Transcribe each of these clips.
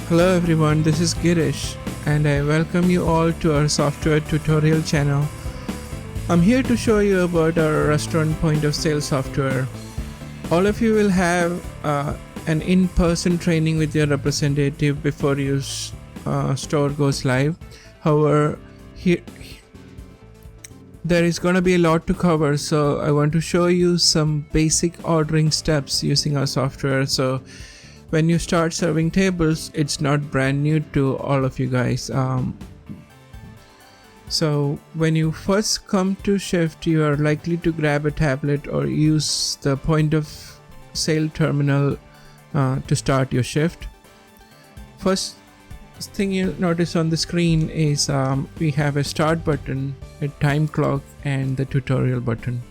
Hello everyone, this is Girish and I welcome you all to our software tutorial channel. I'm here to show you about our restaurant point of sale software. All of you will have an in-person training with your representative before your store goes live. However, there is going to be a lot to cover, so I want to show you some basic ordering steps using our software. So when you start serving tables, it's not brand new to all of you guys. So when you first come to shift, you are likely to grab a tablet or use the point of sale terminal to start your shift. First thing you notice on the screen is we have a start button, a time clock, and the tutorial button.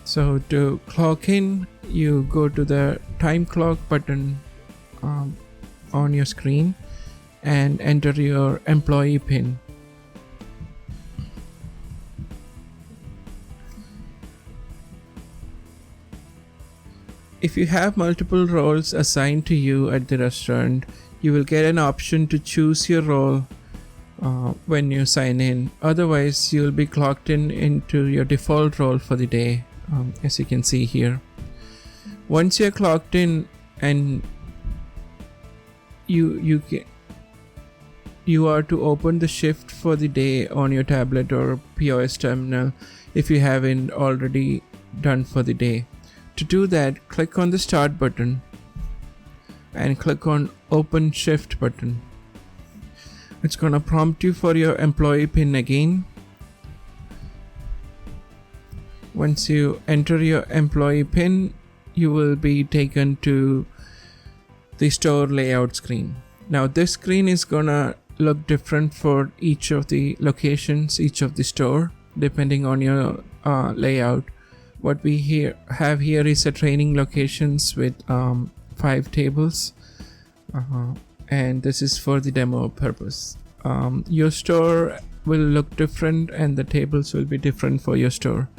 So to clock in, you go to the time clock button on your screen and enter your employee PIN. If you have multiple roles assigned to you at the restaurant, you will get an option to choose your role when you sign in. Otherwise, you'll be clocked into your default role for the day, as you can see here. Once you're clocked in and you are to open the shift for the day on your tablet or POS terminal if you haven't already done for the day. To do that, click on the start button and click on open shift button. It's gonna prompt you for your employee PIN again. Once you enter your employee PIN, you will be taken to the store layout screen. Now this screen is gonna look different for each of the locations, each of the store, depending on your layout. What we have here is a training locations with 5 tables, and this is for the demo purpose. Your store will look different and the tables will be different for your store.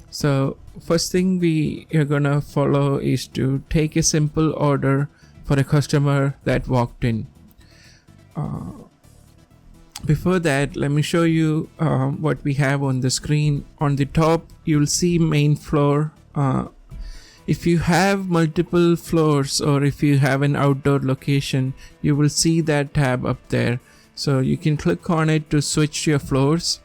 So first thing we are gonna follow is to take a simple order for a customer that walked in. Before that, let me show you what we have on the screen. On the top, you'll see main floor. If you have multiple floors or if you have an outdoor location, you will see that tab up there. So you can click on it to switch your floors.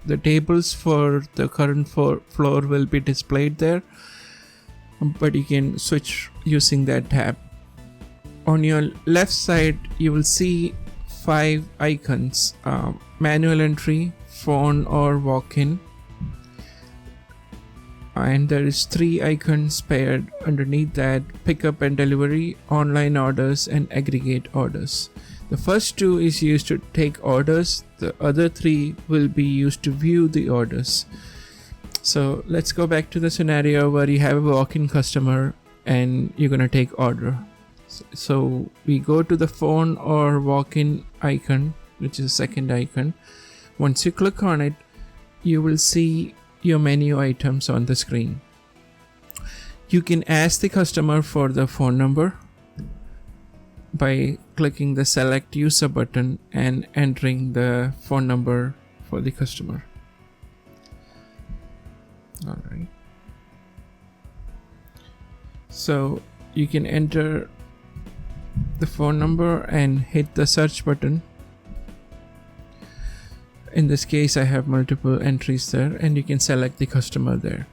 The tables for the current floor will be displayed there, but you can switch using that tab. On your left side, you will see 5 icons: manual entry, phone or walk-in, and there is 3 icons paired underneath that: pickup and delivery, online orders, and aggregate orders. The first 2 is used to take orders. The other 3 will be used to view the orders. So let's go back to the scenario where you have a walk-in customer and you're gonna take order. So we go to the phone or walk-in icon, which is the second icon. Once you click on it, you will see your menu items on the screen. You can ask the customer for the phone number by clicking the select user button and entering the phone number for the customer. All right. So you can enter the phone number and hit the search button. In this case, I have multiple entries there, and you can select the customer there.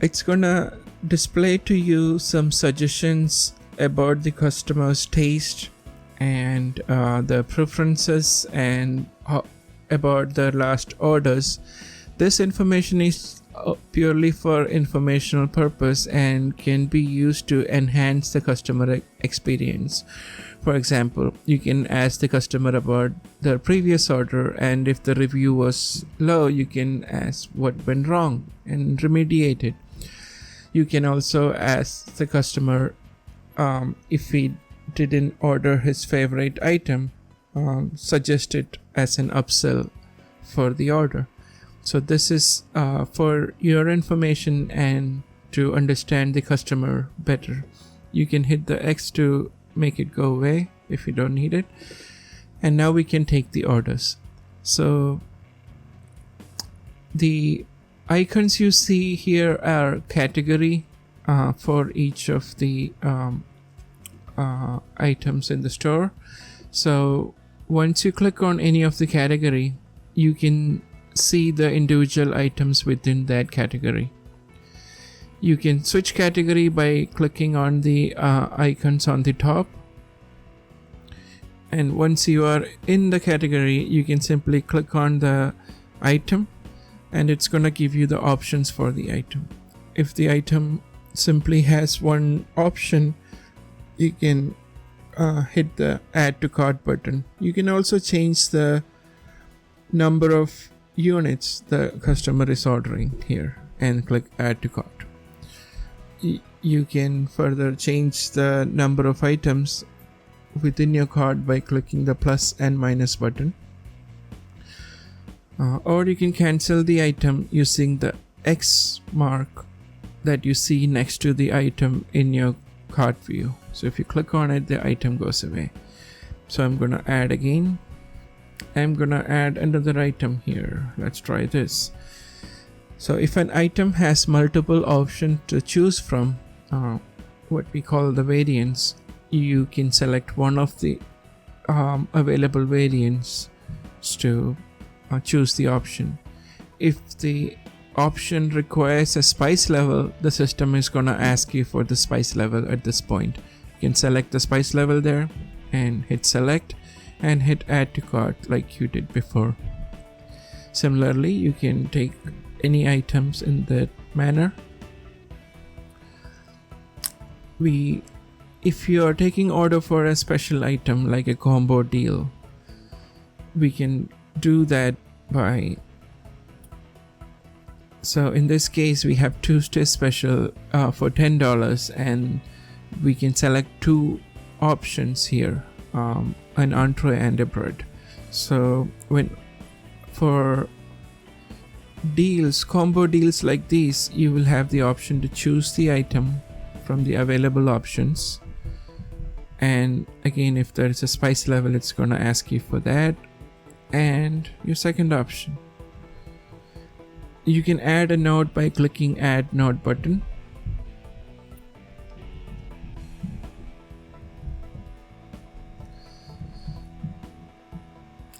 It's gonna display to you some suggestions about the customer's taste and the preferences and about their last orders. This information is purely for informational purpose and can be used to enhance the customer experience. For example, you can ask the customer about their previous order, and if the review was low, you can ask what went wrong and remediate it. You can also ask the customer if he didn't order his favorite item, suggest it as an upsell for the order. So this is for your information and to understand the customer better. You can hit the X to make it go away if you don't need it. And now we can take the orders. So the icons you see here are category for each of the items in the store. So once you click on any of the category, you can see the individual items within that category. You can switch category by clicking on the icons on the top. And once you are in the category, you can simply click on the item and it's gonna give you the options for the item. If the item simply has one option, you can hit the add to cart button. You can also change the number of units the customer is ordering here and click add to cart. You can further change the number of items within your cart by clicking the plus and minus button. Or you can cancel the item using the X mark that you see next to the item in your cart view. So if you click on it, the item goes away. So I'm gonna add again. I'm gonna add another item here. Let's try this. So if an item has multiple options to choose from, what we call the variants, you can select one of the available variants to choose the option. If the option requires a spice level, the system is gonna ask you for the spice level at this point. You can select the spice level there and hit select and hit add to cart like you did before. Similarly, you can take any items in that manner. If you are taking order for a special item like a combo deal, we can do that by, so in this case we have Tuesday special for $10 and we can select two options here, an entree and a bread. So for deals, combo deals like these, you will have the option to choose the item from the available options. And again, if there is a spice level, it's gonna ask you for that and your second option. You can add a note by clicking add note button.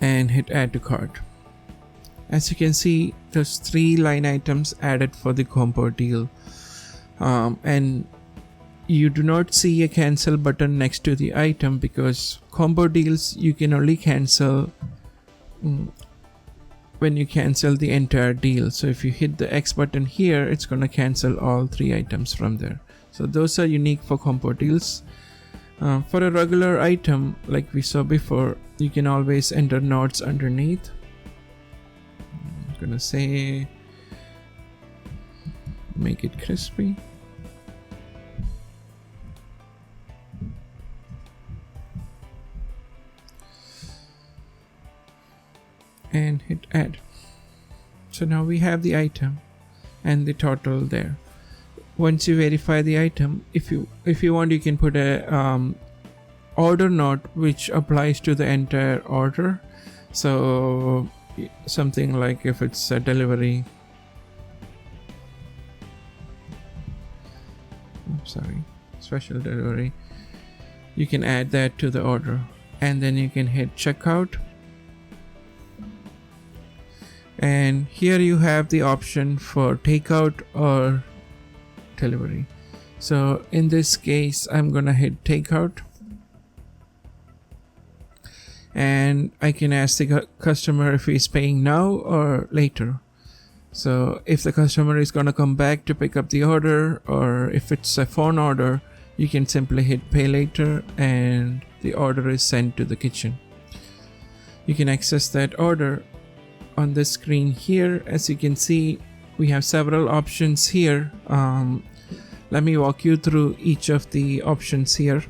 And hit add to cart. As you can see, there's 3 line items added for the combo deal, and you do not see a cancel button next to the item because combo deals you can only cancel when you cancel the entire deal. So if you hit the X button here, it's gonna cancel all 3 items from there. So those are unique for combo deals. For a regular item like we saw before, you can always enter notes underneath. I'm gonna say make it crispy. And hit add. So now we have the item and the total there. Once you verify the item, if you want, you can put a order note which applies to the entire order. So something like if it's a delivery, special delivery, you can add that to the order and then you can hit checkout. And here you have the option for takeout or delivery. So in this case, I'm gonna hit takeout and I can ask the customer if he's paying now or later. So if the customer is gonna come back to pick up the order, or if it's a phone order, you can simply hit pay later and the order is sent to the kitchen. You can access that order on this screen here. As you can see, we have several options here. Let me walk you through each of the options here.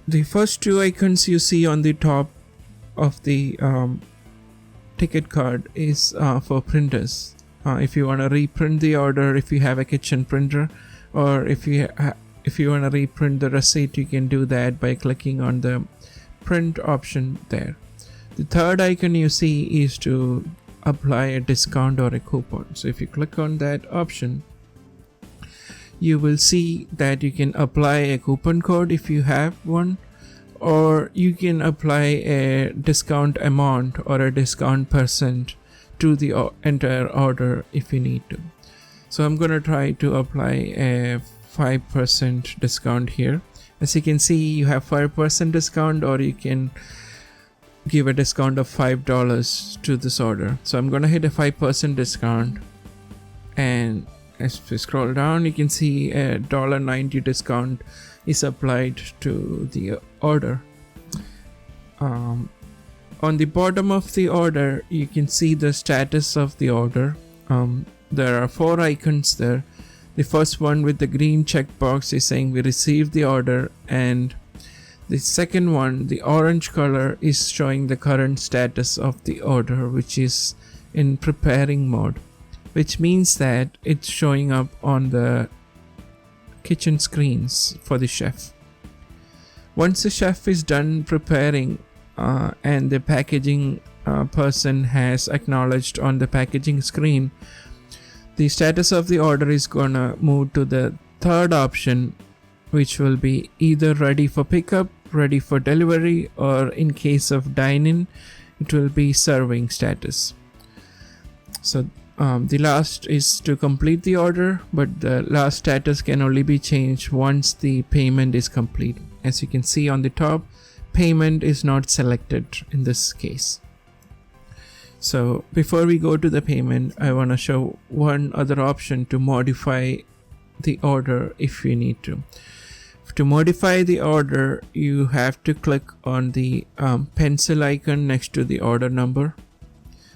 The first 2 icons you see on the top of the ticket card is for printers. if you want to reprint the order, if you have a kitchen printer, or if you want to reprint the receipt, you can do that by clicking on the print option there. The third icon you see is to apply a discount or a coupon. So if you click on that option, you will see that you can apply a coupon code if you have one, or you can apply a discount amount or a discount percent to the entire order if you need to. So I'm going to try to apply a 5% discount here. As you can see, you have 5% discount, or you can give a discount of $5 to this order. So I'm going to hit a 5% discount, and as we scroll down, you can see a $1.90 discount is applied to the order. On the bottom of the order, you can see the status of the order. There are 4 icons there. The first one with the green checkbox is saying we received the order, and the second one, the orange color, is showing the current status of the order, which is in preparing mode, which means that it's showing up on the kitchen screens for the chef. Once the chef is done preparing and the packaging person has acknowledged on the packaging screen, the status of the order is gonna move to the third option, which will be either ready for pickup, ready for delivery, or in case of dine-in, it will be serving status. So the last is to complete the order, but the last status can only be changed once the payment is complete. As you can see on the top, payment is not selected in this case. So before we go to the payment, I want to show one other option to modify the order if you need to. To modify the order, you have to click on the pencil icon next to the order number,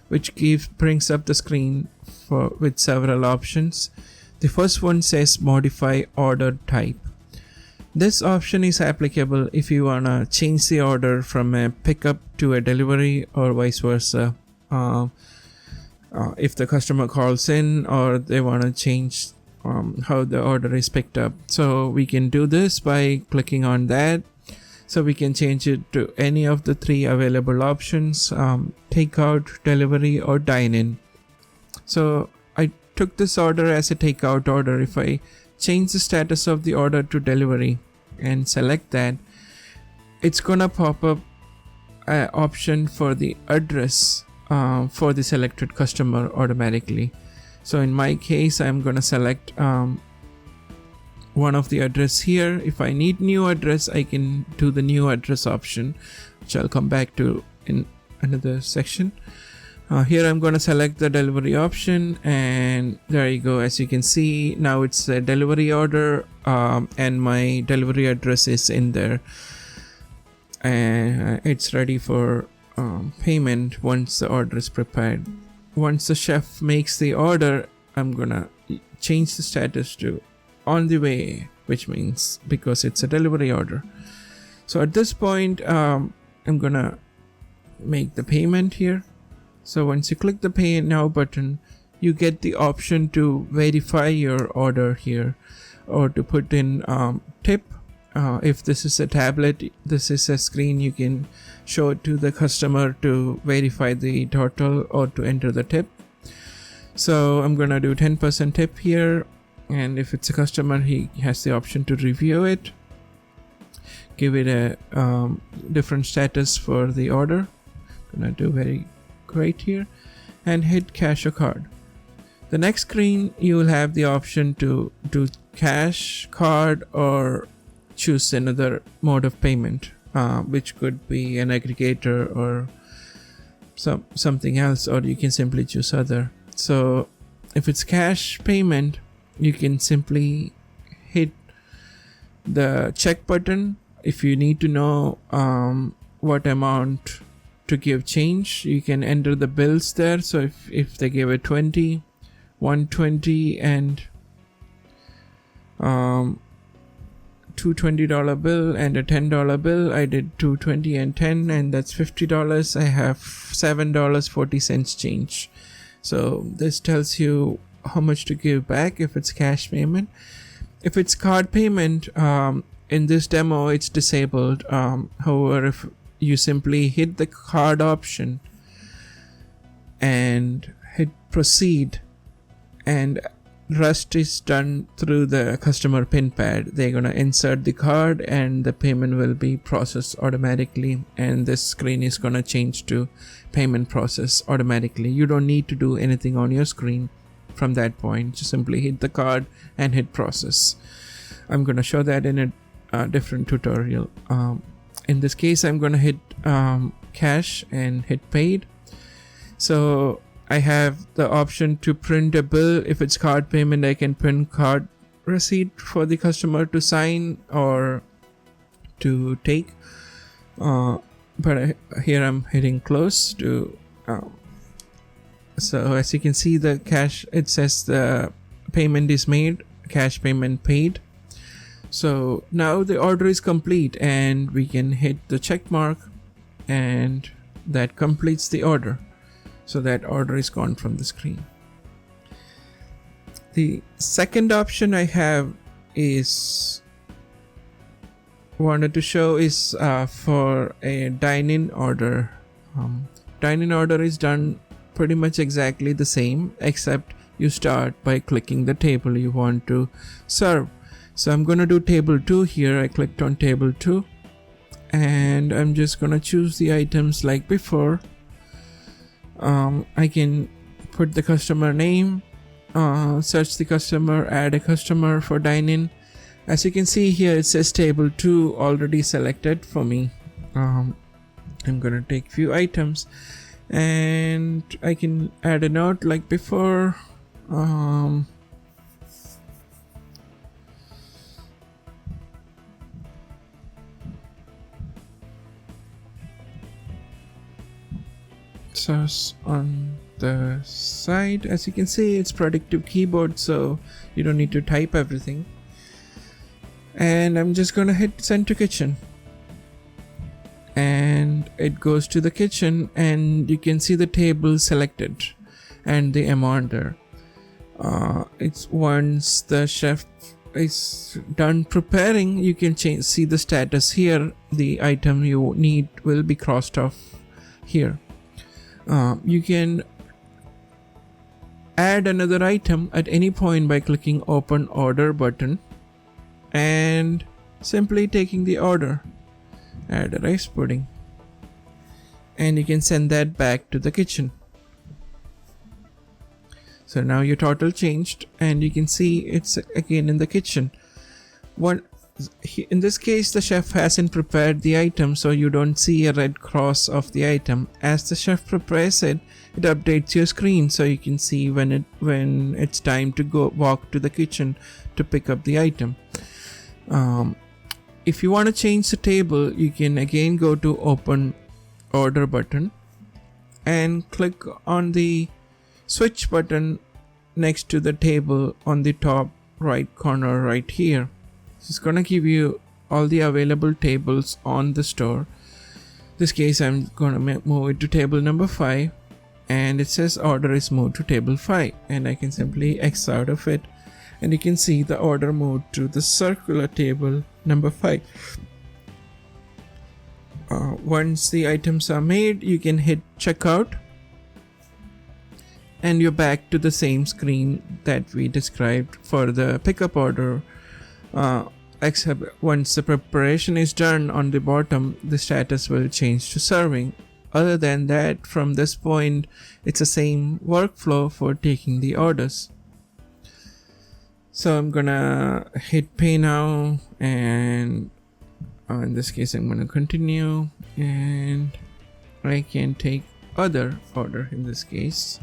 which brings up the screen with several options. The first one says modify order type. This option is applicable if you want to change the order from a pickup to a delivery, or vice versa. If the customer calls in, or they want to change how the order is picked up. So we can do this by clicking on that. So we can change it to any of the 3 available options: takeout, delivery, or dine-in. So I took this order as a takeout order. If I change the status of the order to delivery and select that, it's gonna pop up an option for the address for the selected customer automatically. So in my case, I'm gonna select one of the address here. If I need new address, I can do the new address option, which I'll come back to in another section. Here I'm going to select the delivery option, and there you go. As you can see, now it's a delivery order, and my delivery address is in there, and it's ready for payment once the order is prepared. Once the chef makes the order, I'm gonna change the status to on the way, which means because it's a delivery order. So at this point, I'm gonna make the payment here. So once you click the pay now button, you get the option to verify your order here, or to put in tip. If this is a tablet, this is a screen you can show it to the customer to verify the total or to enter the tip. So I'm gonna do 10% tip here, and if it's a customer, he has the option to review it, give it a different status for the order. Gonna do very great here, and hit cash or card. The next screen, you will have the option to do cash, card, or choose another mode of payment, which could be an aggregator or something else, or you can simply choose other. So if it's cash payment, you can simply hit the check button. If you need to know what amount to give change, you can enter the bills there. So if they give a 20, 120, and $220 bill and a $10 bill, I did $220 and $10, and that's $50. I have $7.40 change. So this tells you how much to give back if it's cash payment. If it's card payment, in this demo it's disabled. However, if you simply hit the card option and hit proceed, and rest is done through the customer pin pad, they're gonna insert the card and the payment will be processed automatically, and this screen is gonna change to payment process automatically. You don't need to do anything on your screen from that point. Just simply hit the card and hit process. I'm gonna show that in a different tutorial. In this case, I'm gonna hit cash and hit paid. So I have the option to print a bill. If it's card payment, I can print card receipt for the customer to sign or to take. But here I'm hitting close to. So as you can see, the cash, it says the payment is made, cash payment paid. So now the order is complete and we can hit the check mark, and that completes the order. So that order is gone from the screen. The second option I have is wanted to show is for a dine-in order. Dine-in order is done pretty much exactly the same, except you start by clicking the table you want to serve. So I'm going to do table 2 here. I clicked on table 2 and I'm just going to choose the items like before. I can put the customer name, search the customer, add a customer for dine-in. As you can see here, it says table 2 already selected for me. I'm gonna take few items and I can add a note like before. So on the side, as you can see, it's predictive keyboard, so you don't need to type everything. And I'm just gonna hit send to kitchen, and it goes to the kitchen, and you can see the table selected and the amount there. It's once the chef is done preparing, you can see the status here. The item you need will be crossed off here. You can add another item at any point by clicking open order button and simply taking the order. Add a rice pudding, and you can send that back to the kitchen. So now your total changed and you can see it's again in the kitchen. In this case, the chef hasn't prepared the item, so you don't see a red cross of the item. As the chef prepares it, it updates your screen so you can see when it's time to go walk to the kitchen to pick up the item. If you want to change the table, you can again go to open order button and click on the switch button next to the table on the top right corner right here. It's gonna give you all the available tables on the store. In this case, I'm gonna move it to table number 5, and it says order is moved to table 5, and I can simply X out of it, and you can see the order moved to the circular table number 5. Once the items are made, you can hit checkout, and you're back to the same screen that we described for the pickup order. Except once the preparation is done on the bottom, the status will change to serving. Other than that, from this point, it's the same workflow for taking the orders. So I'm gonna hit pay now, and in this case I'm gonna continue, and I can take other order in this case,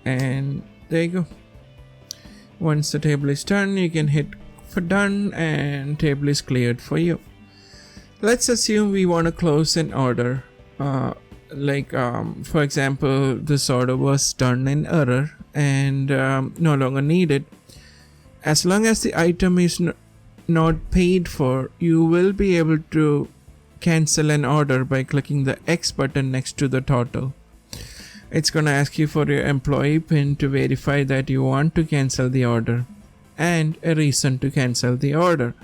and there you go. Once the table is done, you can hit for done and table is cleared for you. Let's assume we want to close an order, for example, this order was done in error and no longer needed. As long as the item is not paid for, you will be able to cancel an order by clicking the X button next to the total. It's going to ask you for your employee PIN to verify that you want to cancel the order and a reason to cancel the order.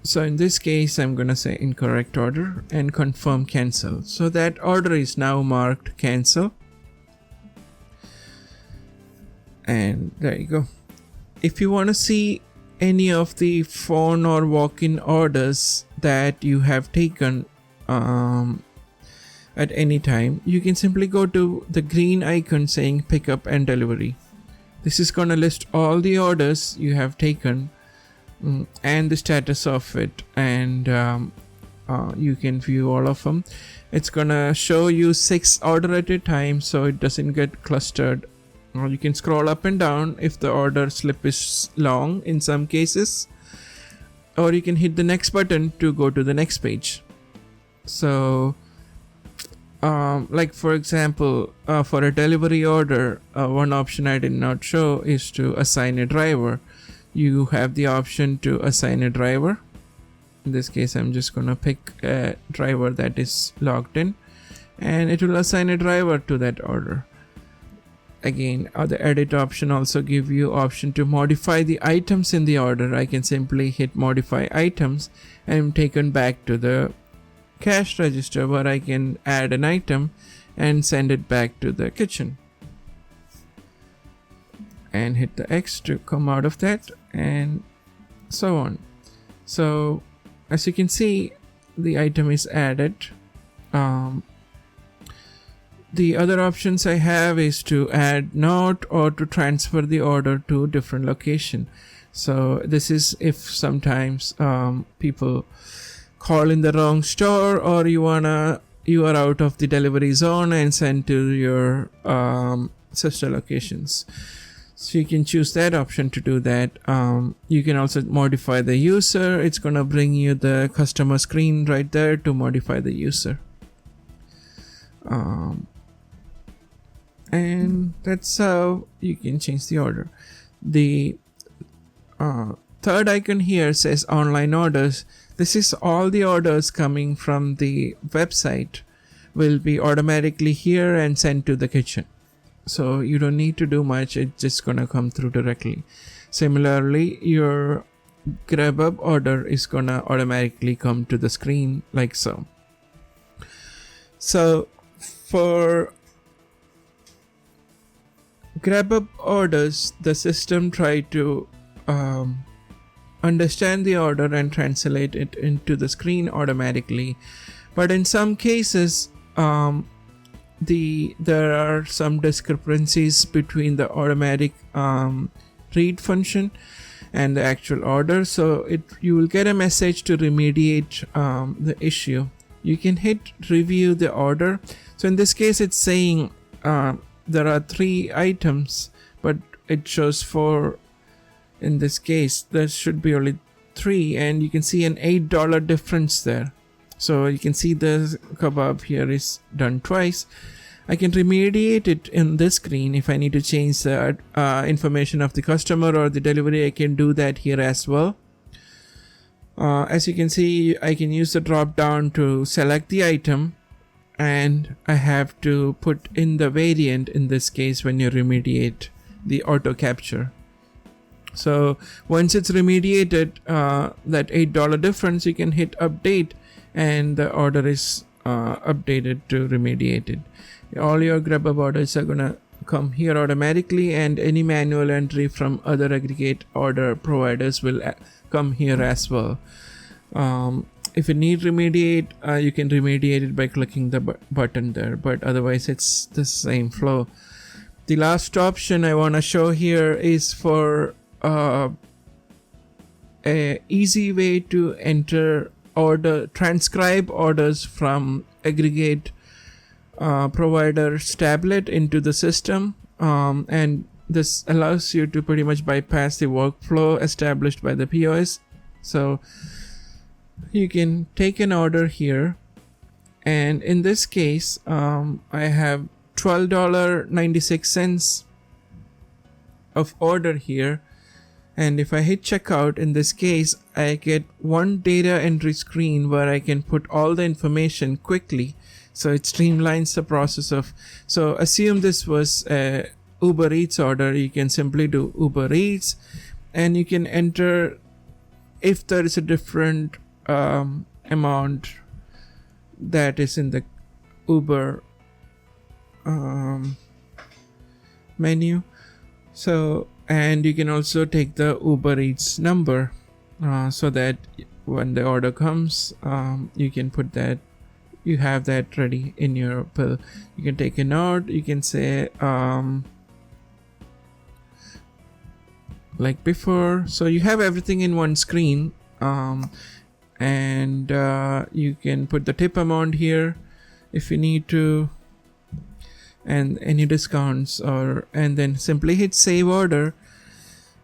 So in this case, I'm going to say incorrect order and confirm cancel. So that order is now marked cancel. And there you go. If you want to see any of the phone or walk-in orders that you have taken at any time, you can simply go to the green icon saying pickup and delivery. This is going to list all the orders you have taken and the status of it, and you can view all of them. It's going to show you 6 orders at a time so it doesn't get clustered. You can scroll up and down if the order slip is long in some cases, or you can hit the next button to go to the next page. So like for example, for a delivery order, one option I did not show is to assign a driver. You have the option to assign a driver. In this case, I'm just gonna pick a driver that is logged in, and it will assign a driver to that order. Again, the edit option also give you option to modify the items in the order. I can simply hit modify items and I'm taken back to the cash register where I can add an item and send it back to the kitchen. And hit the X to come out of that, and so on. So as you can see, the item is added. The other options I have is to add note or to transfer the order to a different location. So this is if sometimes people call in the wrong store, or you are out of the delivery zone and send to your sister locations. So you can choose that option to do that. You can also modify the user. It's gonna bring you the customer screen right there to modify the user. And that's how you can change the order. The third icon here says online orders. This is all the orders coming from the website will be automatically here and sent to the kitchen. So you don't need to do much. It's just gonna come through directly. Similarly, your GrabHub order is gonna automatically come to the screen like so. So for GrabHub orders, the system try to understand the order and translate it into the screen automatically, but in some cases there are some discrepancies between the automatic read function and the actual order. So you will get a message to remediate the issue. You can hit review the order. So in this case, it's saying there are 3 items, but it shows 4. In this case, there should be only 3, and you can see an $8 difference there. So you can see the kebab here is done twice. I can remediate it in this screen. If I need to change the information of the customer or the delivery, I can do that here as well. As you can see, I can use the drop down to select the item, and I have to put in the variant in this case when you remediate the auto capture. So once it's remediated, that $8 difference, you can hit update and the order is updated to remediated. All your GrabHub orders are gonna come here automatically, and any manual entry from other aggregate order providers will come here as well. If you need remediate, you can remediate it by clicking the button there, but otherwise it's the same flow. The last option I want to show here is for a easy way to enter transcribe orders from aggregate provider's tablet into the system, and this allows you to pretty much bypass the workflow established by the POS. So you can take an order here, and in this case I have $12.96 of order here, and if I hit checkout, in this case I get one data entry screen where I can put all the information quickly. So it streamlines the process of, so assume this was a Uber Eats order. You can simply do Uber Eats, and you can enter if there is a different amount that is in the Uber menu. So, and you can also take the Uber Eats number so that when the order comes, you can put that, you have that ready in your bill. You can take a note. You can say like before, so you have everything in one screen, and you can put the tip amount here if you need to, and any discounts, or and then simply hit save order,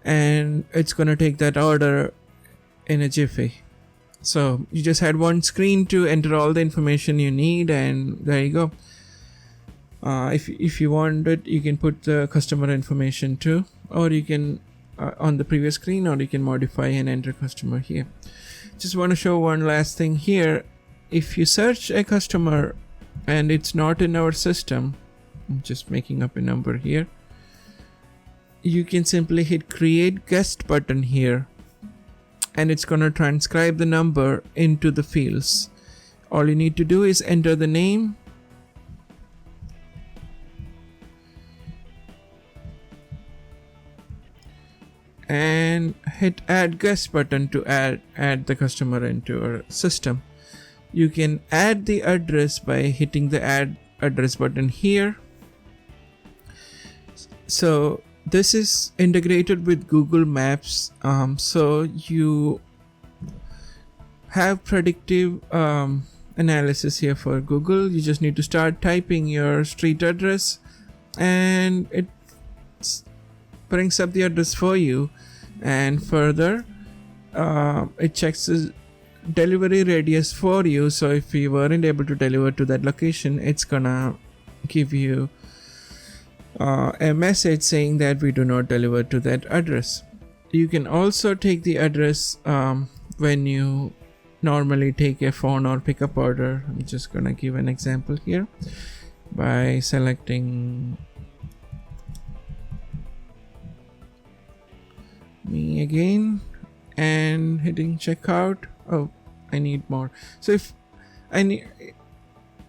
and it's gonna take that order in a jiffy. So you just had one screen to enter all the information you need, and there you go. If you want it, you can put the customer information too, or you can on the previous screen, or you can modify and enter customer here. Just want to show one last thing here. If you search a customer and it's not in our system, I'm just making up a number here, you can simply hit create guest button here, and it's going to transcribe the number into the fields. All you need to do is enter the name, and hit add guest button to add the customer into our system. You can add the address by hitting the add address button here. So this is integrated with Google Maps, so you have predictive analysis here for Google. You just need to start typing your street address, and it brings up the address for you, and further it checks the delivery radius for you. So if you weren't able to deliver to that location, it's gonna give you a message saying that we do not deliver to that address. You can also take the address when you normally take a phone or pickup order. I'm just gonna give an example here by selecting me again and hitting checkout. Oh, I need more. So if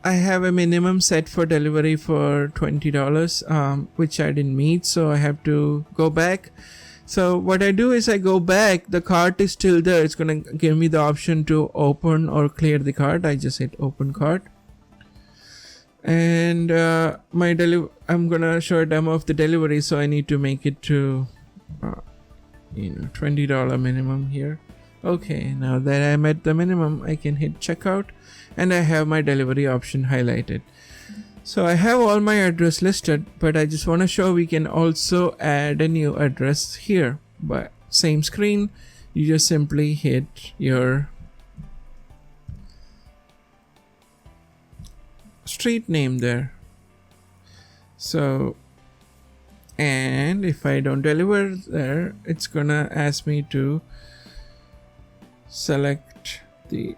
I have a minimum set for delivery for $20, which I didn't meet, so I have to go back. So what I do is I go back, the cart is still there. It's gonna give me the option to open or clear the cart. I just hit open cart, and I'm gonna show a demo of the delivery, so I need to make it to $20 minimum here. Okay, now that I met the minimum, I can hit checkout, and I have my delivery option highlighted. So I have all my address listed, but I just want to show we can also add a new address here. But same screen, you just simply hit your street name there. So, and if I don't deliver there, it's gonna ask me to select the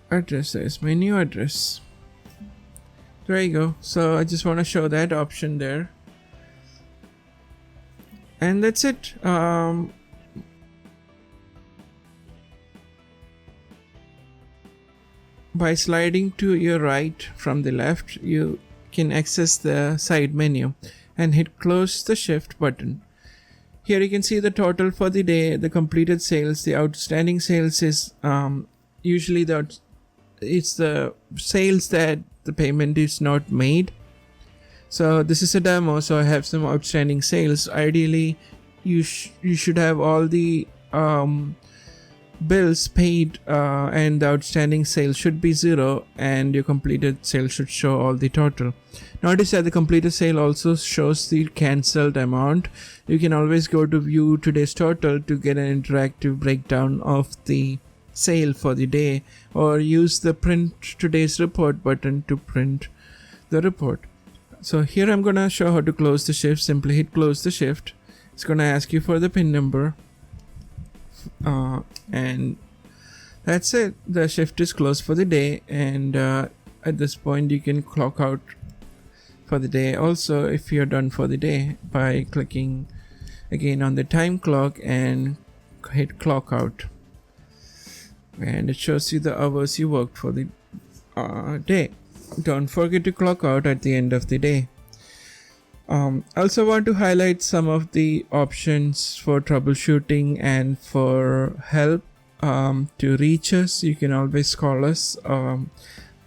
address. There's my new address. There you go. So I just want to show that option there, and that's it. By sliding to your right from the left, you can access the side menu and hit close the shift button. Here you can see the total for the day, the completed sales, the outstanding sales is usually it's the sales that the payment is not made. So this is a demo, so I have some outstanding sales. Ideally you should have all the bills paid, and the outstanding sales should be 0, and your completed sale should show all the total. Notice that the completed sale also shows the cancelled amount. You can always go to view today's total to get an interactive breakdown of the sale for the day, or use the print today's report button to print the report. So here I'm gonna show how to close the shift. Simply hit close the shift. It's gonna ask you for the PIN number, and That's it. The shift is closed for the day, and at this point you can clock out for the day also if you're done for the day by clicking again on the time clock and hit clock out, and it shows you the hours you worked for the day. Don't forget to clock out at the end of the day. Also want to highlight some of the options for troubleshooting and for help. To reach us, you can always call us,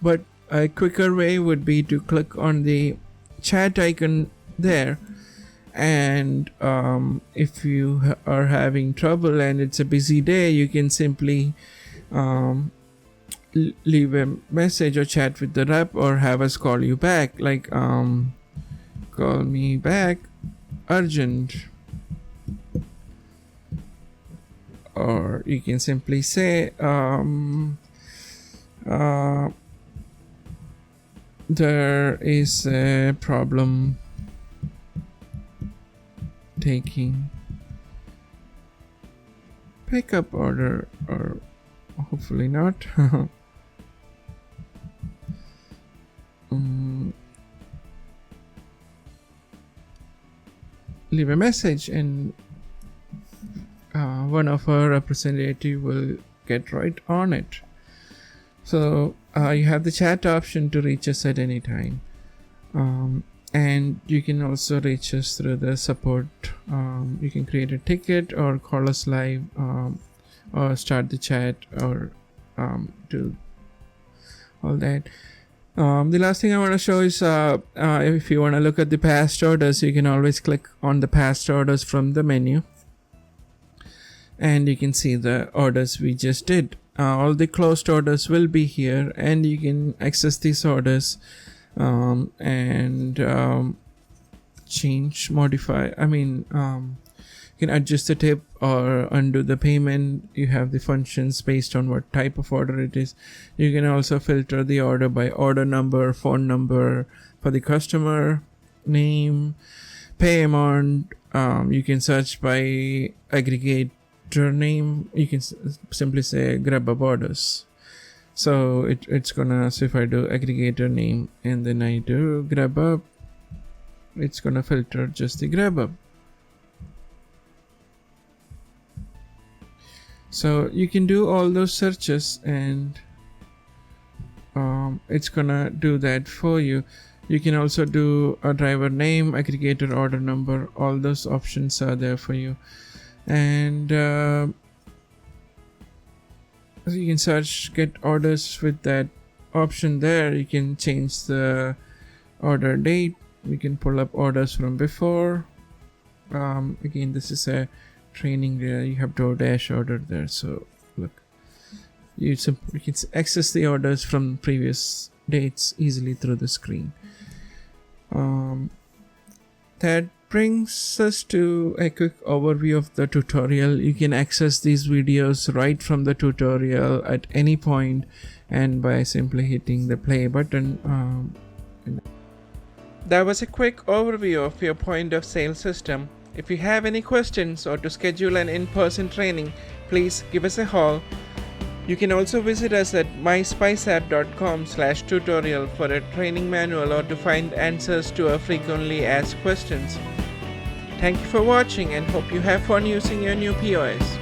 but a quicker way would be to click on the chat icon there, and if you are having trouble and it's a busy day, you can simply leave a message or chat with the rep or have us call you back, like call me back urgent, or you can simply say there is a problem taking pickup order, or hopefully not. Leave a message, and one of our representative will get right on it. So you have the chat option to reach us at any time, and you can also reach us through the support. You can create a ticket or call us live, or start the chat, or do all that. The last thing I want to show is if you want to look at the past orders, you can always click on the past orders from the menu, and you can see the orders we just did. All the closed orders will be here, and you can access these orders and change, modify. You can adjust the tip or undo the payment. You have the functions based on what type of order it is. You can also filter the order by order number, phone number for the customer, name, pay amount. You can search by aggregator name. You can simply say grab-up orders. So it's gonna, so if I do aggregator name and then I do grab-up, it's gonna filter just the grab-up. So you can do all those searches, and it's gonna do that for you. You can also do a driver name, aggregator order number. All those options are there for you, and you can search get orders with that option there. You can change the order date. We can pull up orders from before. Again, this is a training there. You have DoorDash order there, so look, you can access the orders from previous dates easily through the screen. That brings us to a quick overview of the tutorial. You can access these videos right from the tutorial at any point, and by simply hitting the play button. That was a quick overview of your point of sale system. If you have any questions or to schedule an in-person training, please give us a call. You can also visit us at myspiceapp.com/tutorial for a training manual or to find answers to our frequently asked questions. Thank you for watching, and hope you have fun using your new POS.